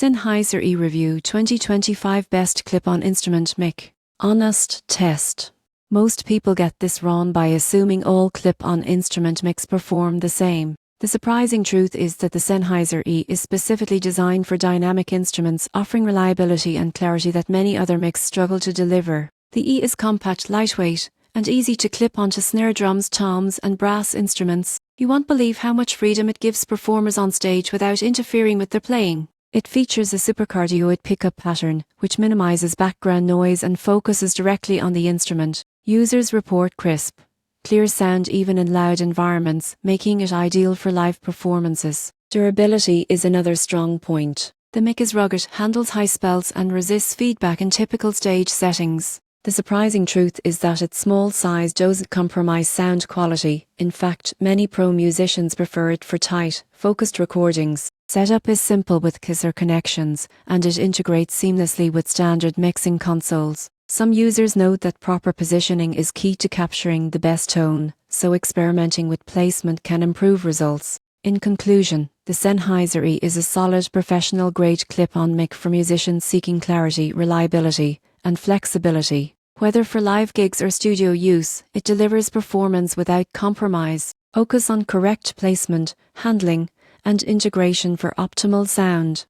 Sennheiser E-Review 2025 Best Clip-on Instrument Mic. Honest test. Most people get this wrong by assuming all clip-on instrument mics perform the same. The surprising truth is that the Sennheiser E is specifically designed for dynamic instruments, offering reliability and clarity that many other mics struggle to deliver. The E is compact, lightweight, and easy to clip onto snare drums, toms, and brass instruments. You won't believe how much freedom it gives performers on stage without interfering with their playing. It features a supercardioid pickup pattern, which minimizes background noise and focuses directly on the instrument. Users report crisp, clear sound even in loud environments, making it ideal for live performances. Durability is another strong point. The mic is rugged, handles high spells, and resists feedback in typical stage settings. The surprising truth is that its small size doesn't compromise sound quality. In fact, many pro musicians prefer it for tight, focused recordings. Setup is simple with kisser connections, and it integrates seamlessly with standard mixing consoles. Some users note that proper positioning is key to capturing the best tone, so experimenting with placement can improve results. In conclusion, the Sennheiser E is a solid professional-grade clip-on mic for musicians seeking clarity, reliability, and flexibility. Whether for live gigs or studio use, it delivers performance without compromise. Focus on correct placement, handling, and integration for optimal sound.